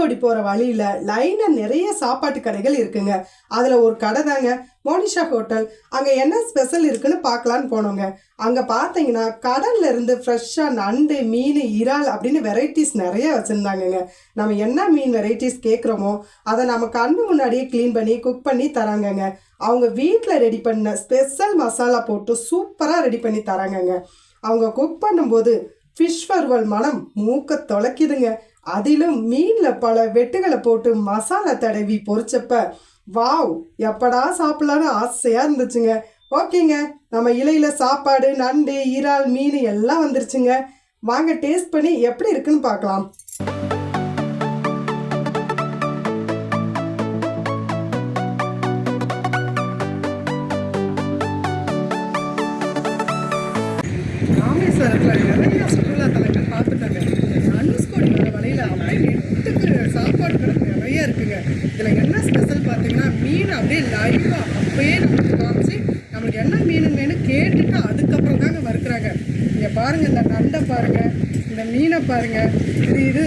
தனுஷ்கோடி போற வழியில லைனா நிறைய சாப்பாட்டு கடைகள் இருக்குங்க. அதுல ஒரு கடை தாங்க மோனிஷா ஹோட்டல். அங்க என்ன ஸ்பெஷல் இருக்குன்னு பார்க்கலான்னு போனோங்க. அங்க பாத்தீங்கன்னா கடல்ல இருந்து ஃப்ரெஷ்ஷா நண்டு, மீன், இறால் அப்படின்னு வெரைட்டிஸ் நிறைய வச்சிருந்தாங்கங்க. நம்ம என்ன மீன் வெரைட்டிஸ் கேட்குறோமோ அதை நம்ம கண்ணு முன்னாடியே க்ளீன் பண்ணி குக் பண்ணி தராங்கங்க. அவங்க வீட்டில் ரெடி பண்ண ஸ்பெஷல் மசாலா போட்டு சூப்பராக ரெடி பண்ணி தராங்கங்க. அவங்க குக் பண்ணும்போது ஃபிஷ் வறுவல் மனம் மூக்க தொலைக்குதுங்க. அதிலும் மீனில் பல வெட்டுகளை போட்டு மசாலா தடவி பொரிச்சப்ப வாவ், எப்படா சாப்பிடலான்னு ஆசையாக இருந்துச்சுங்க. ஓகேங்க, நம்ம இலையில சாப்பாடு, நண்டு, இறால், மீன் எல்லாம் வந்துருச்சுங்க. வாங்க டேஸ்ட் பண்ணி எப்படி இருக்குன்னு பார்க்கலாம். ராமேஸ்வரத்தில் நிறைய சுற்றுலா தலங்கள் பார்த்துட்டாங்க. தனுஷ்கோடி வர வழியில் அப்படியே நெட்டுக்கு சாப்பாடு கடை நிறைய இருக்குங்க. இதில் என்ன ஸ்பெஷல் பார்த்தீங்கன்னா மீன் அப்படியே லைவாக அப்பயே நமக்கு காமிச்சு நம்மளுக்கு என்ன மீன் வேணும் கேட்டுட்டு அதுக்கப்புறம் தாங்க வறுக்கிறாங்க. இங்கே பாருங்கள், இந்த நண்டை பாருங்கள், இந்த மீனை பாருங்கள், இது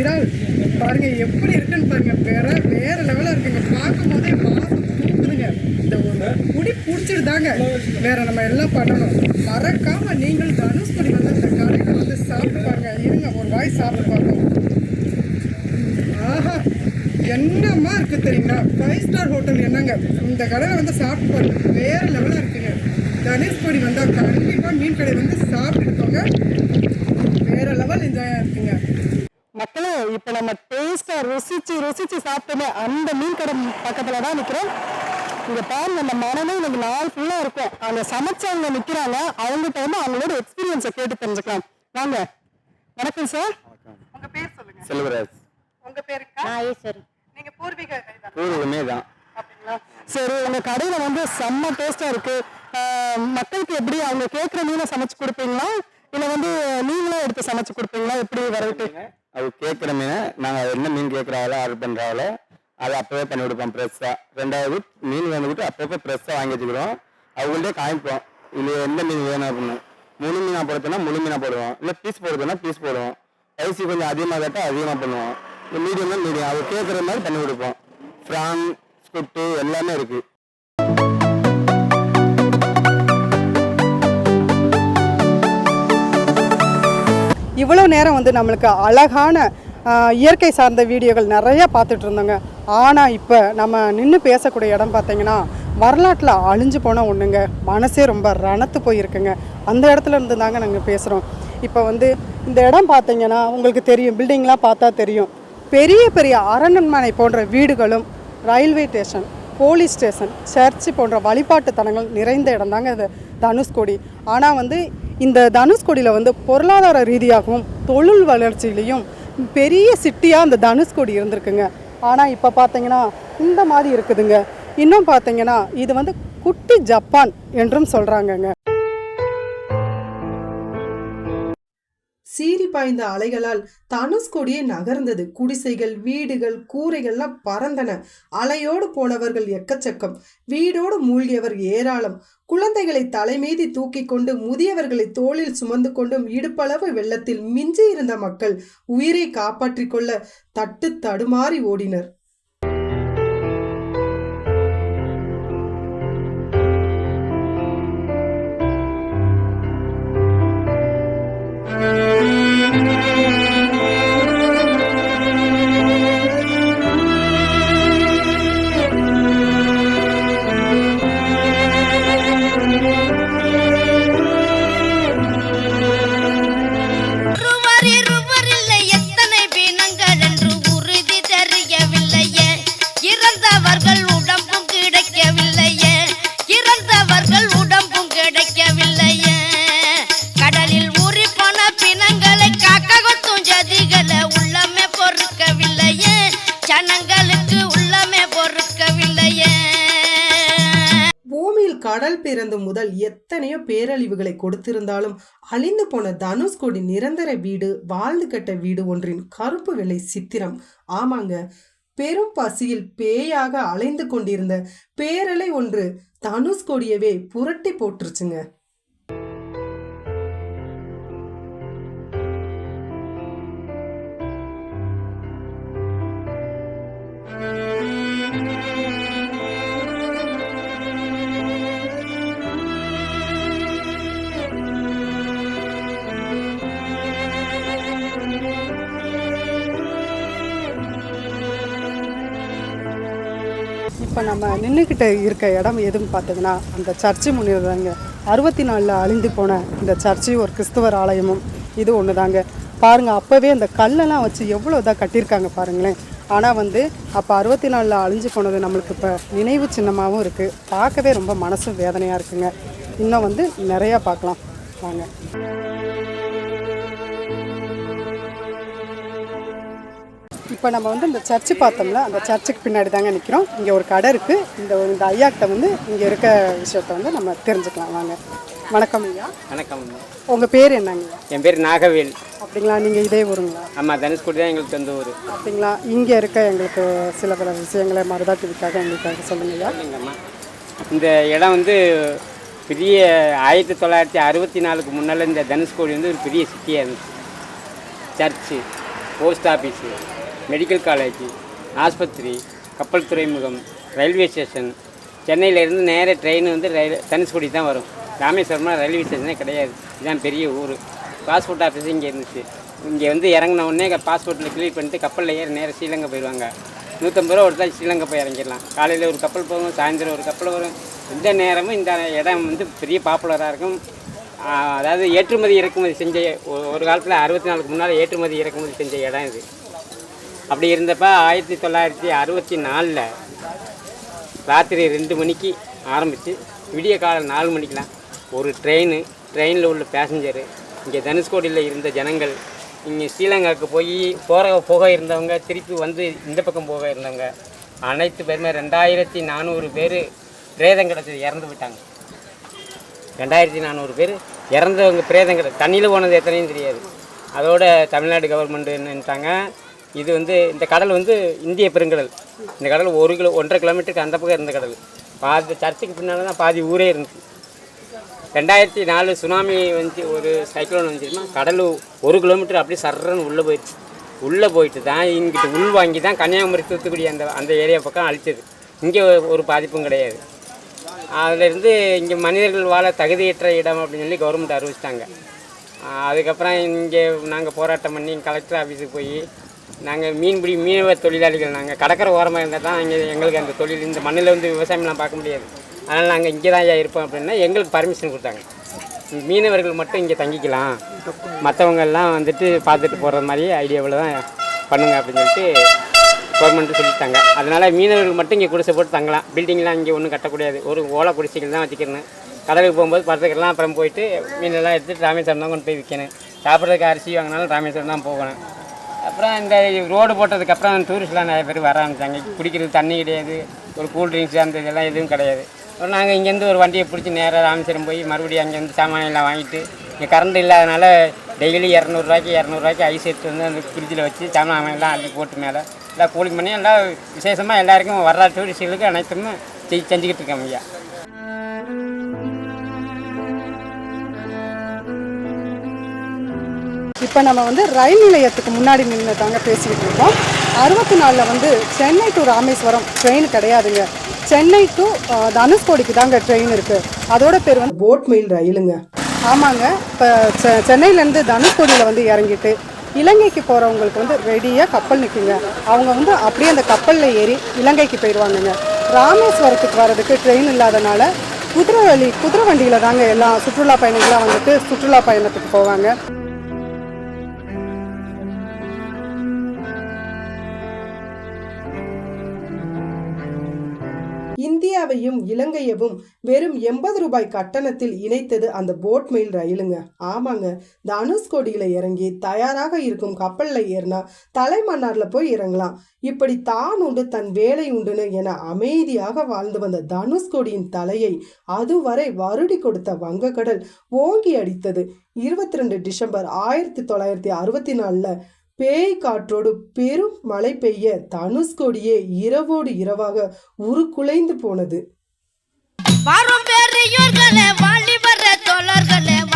இறால் பாருங்கள் எப்படி இருக்குன்னு பாருங்கள். வேறு லெவலாக இருக்குங்க. பார்க்கும் போதே மாதம் தூக்குதுங்க. இந்த ஒரு குடி பிடிச்சிடுதாங்க. வேற நம்ம எல்லாம் பண்ணணும். மறக்காம நீங்கள் தனுஷ்கோடி வந்து இந்த கடையில் வந்து சாப்பிட்டு பாருங்க. இருங்க, ஒரு வாய் சாப்பிட்டு பார்ப்போம். ஆஹா, என்னம்மா இருக்குது தெரியுங்களா? 5 ஸ்டார் ஹோட்டல் என்னங்க. இந்த கடையில் வந்து சாப்பிட்டு பாருங்க, வேறு லெவலாக இருக்குங்க. தனுஷ்கோடி வந்தால் கண்டிப்பாக மீன் கடை வந்து சாப்பிட்டுக்கோங்க. வேறு லெவல் என்ஜாயாக இருக்குங்க. மக்களே, இப்போ நம்ம டேஸ்ட்டாக ருசிச்சு சாப்பிட்டோமே அந்த மீன் கடை பக்கத்தில் தான் நிற்கிறோம். இங்கே பாருங்க, அந்த மனமே எனக்கு நாள் ஃபுல்லாக இருக்கும். அவங்க சமைச்சவங்க நிற்கிறாங்க. அவங்ககிட்ட வந்து அவங்களோட எக்ஸ்பீரியன்ஸை கேட்டு தெரிஞ்சுக்கலாம். வாங்க. வணக்கம் சார். உங்கள் பேர் சொல்லுங்க. செல்வராஜ். உங்கள் பேருக்கா? நாகேஸ்வரி. நீங்கள் பூர்வீகமே தான் அப்படிங்களா? சரி, உங்கள் கடையில் வந்து செம்ம டேஸ்ட்டாக இருக்குது. மக்களுக்கு எப்படி அவங்க கேட்குற மீனை சமைச்சு கொடுப்பீங்களா, இல்லை வந்து நீங்களே எடுத்து சமைச்சு கொடுப்பீங்களா? எப்படி வெரைட்டி? அது கேட்குற மீனை நாங்கள் என்ன மீன் கேட்குறாங்களோ ஆர்டர் பண்ணுறாங்களோ அதை அப்போவே பண்ணி கொடுப்போம் ஃப்ரெஷ்ஷாக. ரெண்டாவது மீன் வந்துக்கிட்டு அப்பப்போ ஃப்ரெஷ்ஷாக வாங்கி வச்சுக்கிறோம். அவங்கள்ட்டே காமிப்போம் இல்லை எந்த மீன் வேணும் அப்படின்னு. முழு மீனாக போடுறதுனா முழு மீனாக போடுவோம், இல்லை பீஸ் போடுறதுனா பீஸ் போடுவோம். பைசி கொஞ்சம் அதிகமாக கேட்டால் அதிகமாக பண்ணுவோம். இல்லை மீடியம் தான் மீடியம், அது கேட்குற மாதிரி பண்ணி கொடுப்போம். ஃப்ரான், ஸ்குட்டு எல்லாமே இருக்குது. இவ்வளோ நேரம் வந்து நம்மளுக்கு அழகான இயற்கை சார்ந்த வீடியோகள் நிறையா பார்த்துட்டு இருந்தோங்க. ஆனால் இப்போ நம்ம நின்று பேசக்கூடிய இடம் பார்த்திங்கன்னா வரலாற்றில் அழிஞ்சு போன ஒன்றுங்க. மனசே ரொம்ப ரணத்து போயிருக்குங்க. அந்த இடத்துல இருந்து தாங்க நாங்கள் பேசுகிறோம். இப்போ வந்து இந்த இடம் பார்த்திங்கன்னா உங்களுக்கு தெரியும், பில்டிங்லாம் பார்த்தா தெரியும். பெரிய பெரிய அரண்மனை போன்ற வீடுகளும், railway station, police station, church போன்ற வழிபாட்டு தலங்கள் நிறைந்த இடம் தாங்க இது தனுஷ்கோடி. ஆனால் வந்து இந்த தனுஷ்கோடியில் வந்து பொருளாதார ரீதியாகவும் தொழில் வளர்ச்சியிலையும் பெரிய சிட்டியாக அந்த தனுஷ்கோடி இருந்திருக்குங்க. ஆனால் இப்போ பார்த்தீங்கன்னா இந்த மாதிரி இருக்குதுங்க. இன்னும் பார்த்தீங்கன்னா இது வந்து குட்டி ஜப்பான் என்றும் சொல்கிறாங்கங்க. சீறி பாய்ந்த அலைகளால் தனுஷ்கோடியே நகர்ந்தது. குடிசைகள், வீடுகள், கூரைகள்லாம் பறந்தன. அலையோடு போனவர்கள் எக்கச்சக்கம், வீடோடு மூழ்கியவர் ஏராளம். குழந்தைகளை தலைமீதி தூக்கி கொண்டு, முதியவர்களை தோளில் சுமந்து கொண்டும் இடுப்பளவு வெள்ளத்தில் மிஞ்சி இருந்த மக்கள் உயிரை காப்பாற்றிக் கொள்ள தட்டு தடுமாறி ஓடினர். கடல் பிறந்து முதல் எத்தனையோ பேரழிவுகளை கொடுத்திருந்தாலும் அழிந்து போன தனுஷ்கோடி நிரந்தர வீடு, வாழ்ந்து கட்ட வீடு ஒன்றின் கருப்பு வெள்ளை சித்திரம். ஆமாங்க, பெரும் பசியில் பேயாக அலைந்து கொண்டிருந்த பேரலை ஒன்று தனுஷ்கோடியவே புரட்டி போட்டுருச்சுங்க. இப்போ நம்ம நின்றுக்கிட்ட இருக்க இடம் எதுன்னு பார்த்தீங்கன்னா அந்த சர்ச்சு முன்னில் தாங்க. 64 அழிந்து போன இந்த சர்ச்சு ஒரு கிறிஸ்துவர் ஆலயமும் இது ஒன்று தாங்க. பாருங்கள், அப்போவே அந்த கல்லெல்லாம் வச்சு எவ்வளோ இதாக கட்டியிருக்காங்க பாருங்களேன். ஆனால் அப்போ 64 அழிஞ்சு போனது நம்மளுக்கு இப்போ நினைவு சின்னமாகவும் இருக்குது. பார்க்கவே ரொம்ப மனசும் வேதனையாக இருக்குங்க. இன்னும் நிறையா பார்க்கலாம் வாங்க. இப்போ நம்ம இந்த சர்ச்சு பார்த்தோம்ல, அந்த சர்ச்சுக்கு பின்னாடி தாங்க நிற்கிறோம். இங்கே ஒரு கடை இருக்குது. இந்த ஐயாக்கிட்ட இங்கே இருக்க விஷயத்த நம்ம தெரிஞ்சுக்கலாம் வாங்க. வணக்கம் ஐயா. வணக்கம். உங்கள் பேர் என்னங்க? என் பேர் நாகவேல். அப்படிங்களா? நீங்கள் இதே ஊருங்களா? ஆமாம், தனுஷ்கோடி தான் எங்களுக்கு சொந்த ஊர். அப்படிங்களா? இங்கே இருக்க எங்களுக்கு சில பல விஷயங்களை மருதாத்திற்காக எங்களுக்காக சொல்லுங்க ஐயா. இல்லைங்கம்மா, இந்த இடம் பெரிய 1964க்கு முன்னால் இந்த தனுஷ்கோடி ஒரு பெரிய சிட்டியாக இருந்துச்சு. Church, post office, medical college, ஆஸ்பத்திரி, கப்பல் துறைமுகம், ரயில்வே ஸ்டேஷன். சென்னையிலேருந்து நேர ட்ரெயின் தனுஷ்கோடி தான் வரும். ராமேஸ்வரம்லாம் ரயில்வே ஸ்டேஷனே கிடையாது. இதுதான் பெரிய ஊர். பாஸ்போர்ட் ஆஃபீஸ் இங்கே இருந்துச்சு. இங்கே இறங்கின உடனே பாஸ்போர்ட்டில் கிளியர் பண்ணிட்டு கப்பலில் ஏறி நேராக ஸ்ரீலங்கா போயிடுவாங்க. 150 ரூபா கொடுத்தா ஸ்ரீலங்கா போய் இறங்கிடலாம். காலையில் ஒரு கப்பல் போகும், சாயந்தரம் ஒரு கப்பல் வரும். இந்த நேரமும் இந்த இடம் பெரிய பாப்புலராக இருக்கும். அதாவது ஏற்றுமதி இறக்குமதி செஞ்ச ஒரு காலத்தில் 64க்கு முன்னால் ஏற்றுமதி இறக்குமதி செஞ்ச இடம் இது. அப்படி இருந்தப்ப 1964 ராத்திரி 2 மணிக்கு ஆரம்பித்து விடிய காலம் 4 மணிக்கெலாம் ஒரு ட்ரெயினில் உள்ள பேசஞ்சரு, இங்கே தனுஷ்கோடியில் இருந்த ஜனங்கள், இங்கே ஸ்ரீலங்காவுக்கு போக இருந்தவங்க, திருப்பி இந்த பக்கம் போக இருந்தவங்க அனைத்து பேருமே 2400 பேர் பிரேதம் கிடச்சது இறந்து விட்டாங்க. 2400 பேர் இறந்தவங்க பிரேதம் கிடச்சி தண்ணியில் போனது எத்தனையும் தெரியாது. அதோட தமிழ்நாடு கவர்மெண்ட் என்னட்டாங்க, இது இந்த கடல் இந்திய பெருங்கடல். இந்த கடல் 1.5 கிலோமீட்டருக்கு அந்த பக்கம் இருந்த கடல். பாதி சர்ச்சுக்கு பின்னால் தான் பாதி ஊரே இருந்துச்சு. 2004 சுனாமி ஒரு சைக்ளோன் வந்துச்சுமா, கடல் 1 கிலோமீட்டர் அப்படியே சர்றன்னு உள்ளே போயிட்டு தான் இங்கிட்டு உள் வாங்கி தான் கன்னியாகுமரி தூத்துக்குடி அந்த ஏரியா பக்கம் அழிச்சது. இங்கே ஒரு பாதிப்பும் கிடையாது. அதிலிருந்து இங்கே மனிதர்கள் வாழ தகுதியற்ற இடம் அப்படின்னு சொல்லி கவர்மெண்ட் அறிவிச்சிட்டாங்க. அதுக்கப்புறம் இங்கே நாங்கள் போராட்டம் பண்ணி கலெக்டர் ஆஃபீஸுக்கு போய் நாங்கள் மீனவ தொழிலாளிகள், நாங்கள் கடற்கரை ஓரமாக இருந்தால் தான் எங்களுக்கு அந்த தொழில், இந்த மண்ணில் விவசாயம்லாம் பார்க்க முடியாது. அதனால் நாங்கள் இங்கே தான் இருப்போம் அப்படின்னா எங்களுக்கு பர்மிஷன் கொடுத்தாங்க. மீனவர்கள் மட்டும் இங்கே தங்கிக்கலாம், மற்றவங்கெல்லாம் பார்த்துட்டு போகிற மாதிரி ஐடியாவில் தான் பண்ணுங்க அப்படின்னு சொல்லிட்டு கவர்மெண்ட்டு சொல்லிட்டாங்க. அதனால் மீனவர்கள் மட்டும் இங்கே குடிசை போட்டு தங்கலாம். பில்டிங்லாம் இங்கே ஒன்றும் கட்டக்கூடாது. ஒரு ஓலை குடிசைகள் தான் வச்சுக்கணும். கடலுக்கு போகும்போது படத்துக்கெல்லாம் அப்புறம் போயிட்டு மீனெல்லாம் எடுத்துகிட்டு ராமேஸ்வரம் தான் கொண்டு போய் விற்கணும். சாப்பிட்றதுக்கு அரிசி வாங்கினாலும் ராமேஸ்வரம் தான் போகணும். அப்புறம் இந்த ரோடு போட்டதுக்கப்புறம் டூரிஸ்ட்லாம் நிறைய பேர் வர ஆரம்பித்தாங்க. குடிக்கிறது தண்ணி கிடையாது, ஒரு கூல்ட்ரிங்க்ஸ் அந்த இதெல்லாம் எதுவும் கிடையாது. அப்புறம் நாங்கள் இங்கேருந்து ஒரு வண்டியை பிடிச்சி நேராக ராமேஸ்வரம் போய் மறுபடியும் அங்கேருந்து சாமானெல்லாம் வாங்கிட்டு, இங்கே கரண்ட் இல்லாதனால டெய்லி 200 ஐஸ் எடுத்து அந்த ஃப்ரிட்ஜில் வச்சு சாமானெல்லாம் அள்ளி போட்டு மேலே எல்லாம் கூலிங் பண்ணி எல்லாம் விசேஷமாக எல்லாருக்கும் வர்ற டூரிஸ்ட்டுகளுக்கு அனைத்துமே செஞ்சுக்கிட்டு இருக்கோம் ஐயா. இப்போ நம்ம ரயில் நிலையத்துக்கு முன்னாடி நின்று தாங்க பேசிக்கிட்டு இருக்கோம். 64 சென்னை டு ராமேஸ்வரம் ட்ரெயின் கிடையாதுங்க. சென்னை டு தனுஷ்கோடிக்கு தாங்க ட்ரெயின் இருக்குது. அதோட பேர் போட் மெயில் ரயிலுங்க. ஆமாங்க. இப்போ சென்னையிலேருந்து தனுஷ்கோடியில் இறங்கிட்டு இலங்கைக்கு போகிறவங்களுக்கு ரெடியாக கப்பல் நிற்குங்க. அவங்க அப்படியே அந்த கப்பலில் ஏறி இலங்கைக்கு போயிடுவாங்கங்க. ராமேஸ்வரத்துக்கு வர்றதுக்கு ட்ரெயின் இல்லாதனால குதிரை வண்டியில் தாங்க எல்லாம் சுற்றுலா பயணிகளாக சுற்றுலா பயணத்துக்கு போவாங்க. இந்தியாவையும் இலங்கையவும் வெறும் 80 ரூபாய் கட்டணத்தில் இணைத்தது அந்த போட் மெயில் ரயிலுங்க. ஆமாங்க, தனுஷ்கோடியில் இறங்கி தயாராக இருக்கும் கப்பலில் ஏறினா தலைமன்னாரில் போய் இறங்கலாம். இப்படி தான் உண்டு தன் வேலை உண்டுன்னு என அமைதியாக வாழ்ந்து வந்த தனுஷ்கோடியின் தலையை அதுவரை வருடி கொடுத்த வங்கக்கடல் ஓங்கி அடித்தது. 22 டிசம்பர் 1964 பேய் காற்றோடு பெரும் மழை பெய்ய தனுஷ்கோடியே இரவோடு இரவாக உருக்குலைந்து போனது.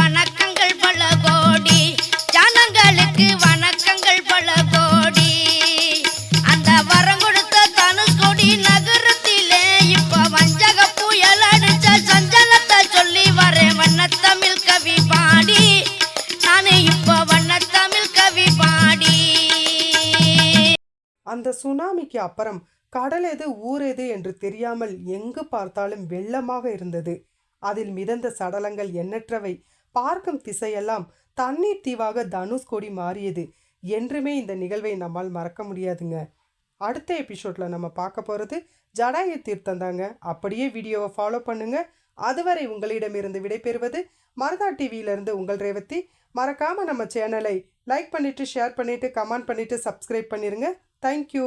வணக்கங்கள் பல கோடி, ஜனங்களுக்கு வணக்கங்கள் பல கோடி. அந்த வரம் கொடுத்த தனுஷ்கோடி நகரத்திலே இப்ப வஞ்சக புயல் அடிச்ச சஞ்சலத்தை சொல்லி வரேன் வண்ணத்தமிழ் கவி பாடி. நானே இப்ப வண்ணத்தமிழ் கவி பாடி. அந்த சுனாமிக்கு அப்புறம் கடல் எது ஊர் எது என்று தெரியாமல் எங்கு பார்த்தாலும் வெள்ளமாக இருந்தது. அதில் மிதந்த சடலங்கள் எண்ணற்றவை. பார்க்கும் திசையெல்லாம் தண்ணீர் தீவாக தனுஷ்கோடி மாறியது. என்றுமே இந்த நிகழ்வை நம்மால் மறக்க முடியாதுங்க. அடுத்த எபிசோடில் நம்ம பார்க்க போகிறது ஜடாயு தீர்த்தம் தாங்க. அப்படியே வீடியோவை ஃபாலோ பண்ணுங்க. அதுவரை உங்களிடமிருந்து விடைபெறுவது மருதா டிவியிலிருந்து உங்கள் ரேவதி. மறக்காமல் நம்ம சேனலை லைக் பண்ணிவிட்டு, ஷேர் பண்ணிவிட்டு, கமெண்ட் பண்ணிவிட்டு, சப்ஸ்கிரைப் பண்ணிடுங்க. தேங்க்யூ.